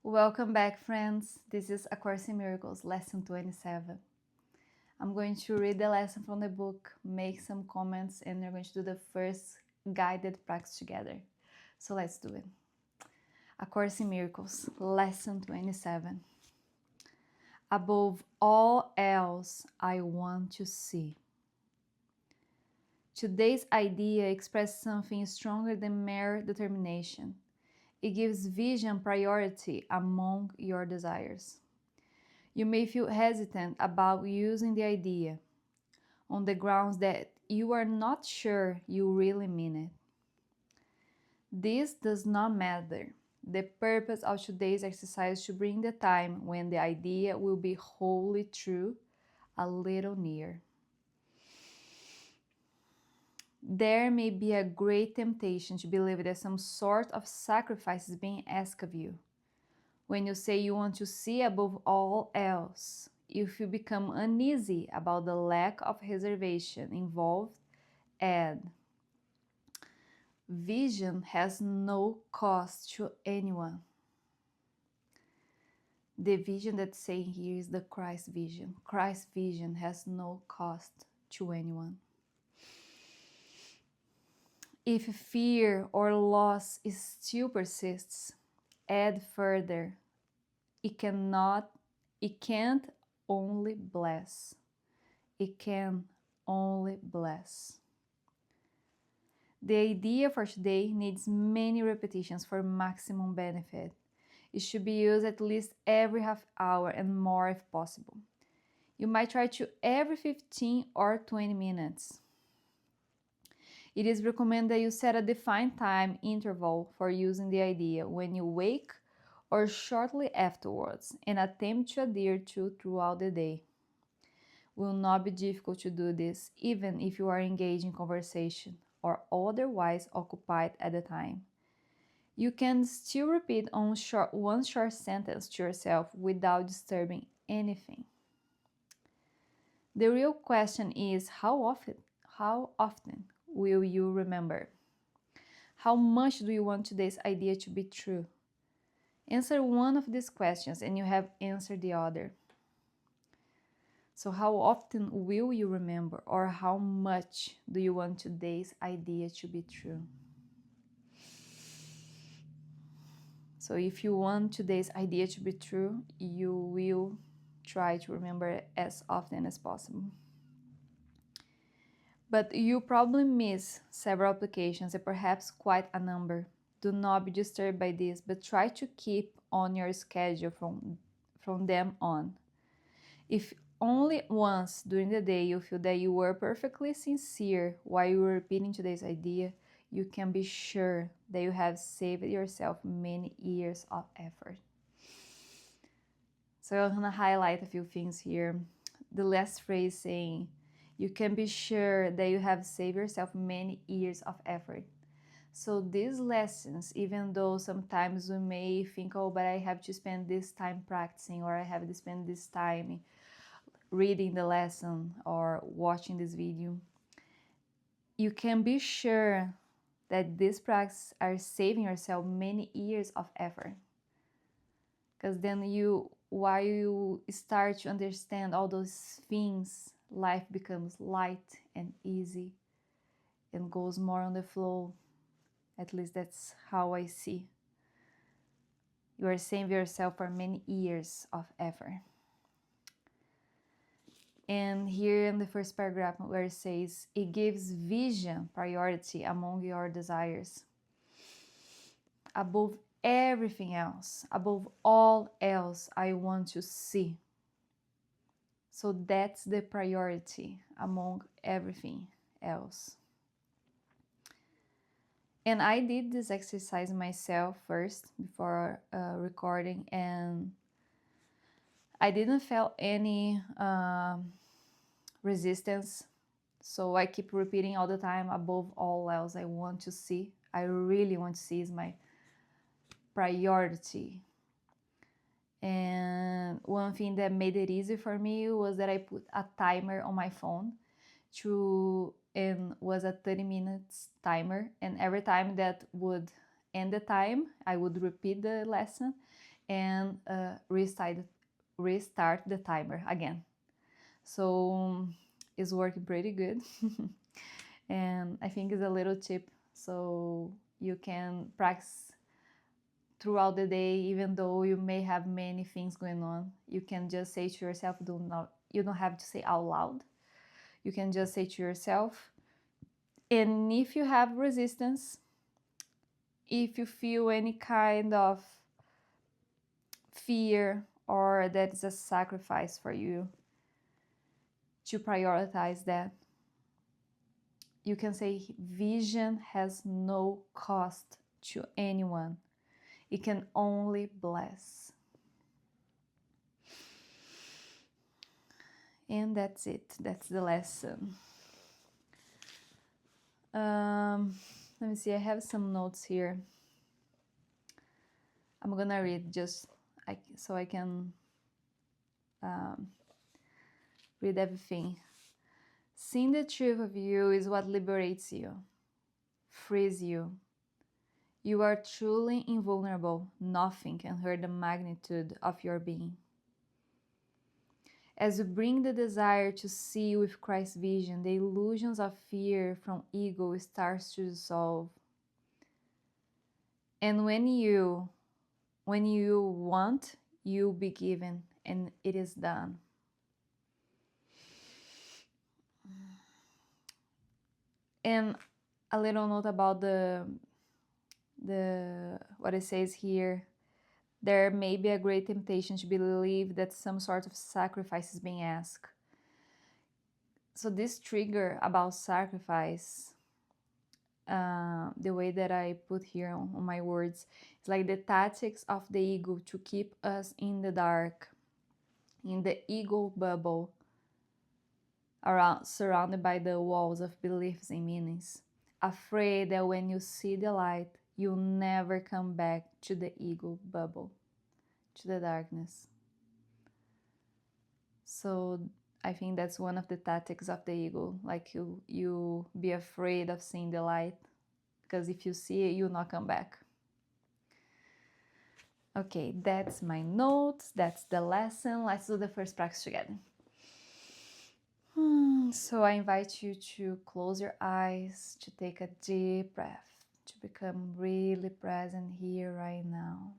Welcome back, friends. This is A Course in Miracles, lesson 27. I'm going to read the lesson from the book, make some comments, and we're going to do the first guided practice together. So let's do it. A Course in Miracles, lesson 27. Above all else, I want to see. Today's idea expresses something stronger than mere determination. It gives vision priority among your desires. You may feel hesitant about using the idea on the grounds that you are not sure you really mean it. This does not matter. The purpose of today's exercise is to bring the time when the idea will be wholly true a little near. There may be a great temptation to believe that some sort of sacrifice is being asked of you. When you say you want to see above all else, if you become uneasy about the lack of reservation involved, add, vision has no cost to anyone. The vision that's saying here is the Christ vision. Christ vision has no cost to anyone. If fear or loss still persists, add further. It can't only bless. It can only bless. The idea for today needs many repetitions for maximum benefit. It should be used at least every half hour and more if possible. You might try to every 15 or 20 minutes. It is recommended that you set a defined time interval for using the idea when you wake or shortly afterwards and attempt to adhere to throughout the day. It will not be difficult to do this even if you are engaged in conversation or otherwise occupied at the time. You can still repeat one short sentence to yourself without disturbing anything. The real question is how often will you remember? How much do you want today's idea to be true? Answer one of these questions and you have answered the other. So how often will you remember, or how much do you want today's idea to be true? So if you want today's idea to be true, you will try to remember it as often as possible. But you probably miss several applications and perhaps quite a number. Do not be disturbed by this, but try to keep on your schedule from them on. If only once during the day you feel that you were perfectly sincere while you were repeating today's idea, you can be sure that you have saved yourself many years of effort. So I'm going to highlight a few things here. The last phrase saying, you can be sure that you have saved yourself many years of effort. So these lessons, even though sometimes we may think, oh, but I have to spend this time practicing, or I have to spend this time reading the lesson or watching this video, you can be sure that these practices are saving yourself many years of effort. Because then while you start to understand all those things, life becomes light and easy and goes more on the flow. At least that's how I see. You are saving yourself for many years of effort. And here in the first paragraph where it says, it gives vision priority among your desires. Above everything else, above all else, I want to see. So that's the priority among everything else. And I did this exercise myself first before recording, and I didn't feel any resistance. So I keep repeating all the time, above all else, I want to see. I really want to see is my priority. And one thing that made it easy for me was that I put a timer on my phone and was a 30 minutes timer. And every time that would end the time, I would repeat the lesson. and restart the timer again. So it's working pretty good. And I think it's a little tip, so you can practice throughout the day, even though you may have many things going on. You can just say to yourself, you don't have to say out loud. You can just say to yourself. And if you have resistance, if you feel any kind of fear or that is a sacrifice for you, to prioritize that, you can say vision has no cost to anyone. It can only bless. And that's it. That's the lesson. Let me see, I have some notes here. I'm gonna read just so I can read everything. Seeing the truth of you is what liberates you, frees you. You are truly invulnerable. Nothing can hurt the magnitude of your being. As you bring the desire to see with Christ's vision, the illusions of fear from ego starts to dissolve. And when you want, you'll be given, and it is done. And a little note about the what it says here. There may be a great temptation to believe that some sort of sacrifice is being asked. So this trigger about sacrifice, the way that I put here on my words, is like the tactics of the ego to keep us in the dark, in the ego bubble, surrounded by the walls of beliefs and meanings, afraid that when you see the light, you'll never come back to the ego bubble, to the darkness. So I think that's one of the tactics of the ego, like you be afraid of seeing the light, because if you see it, you'll not come back. Okay, that's my notes, that's the lesson. Let's do the first practice together. So I invite you to close your eyes, to take a deep breath, to become really present here right now.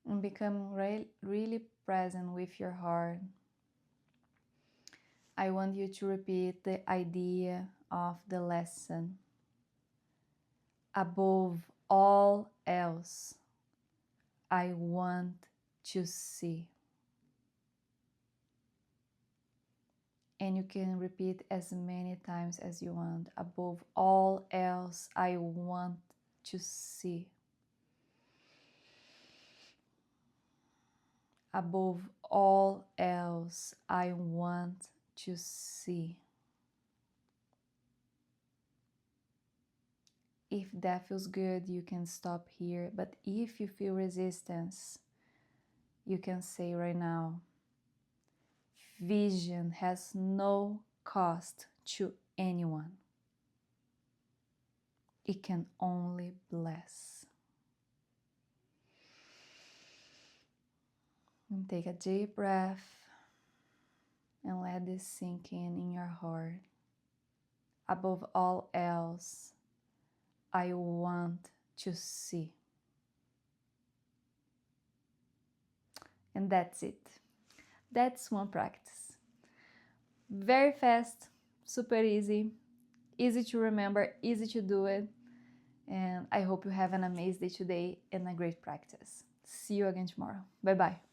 And become really present with your heart. I want you to repeat the idea of the lesson. Above all else, I want to see. And you can repeat as many times as you want. Above all else, I want to see. Above all else, I want to see. If that feels good, you can stop here. But if you feel resistance, you can say right now, vision has no cost to anyone. It can only bless. And take a deep breath and let this sink in your heart. Above all else, I want to see. And that's it. That's one practice. Very fast, super easy to remember, easy to do it. And I hope you have an amazing day today and a great practice. See you again tomorrow. Bye-bye.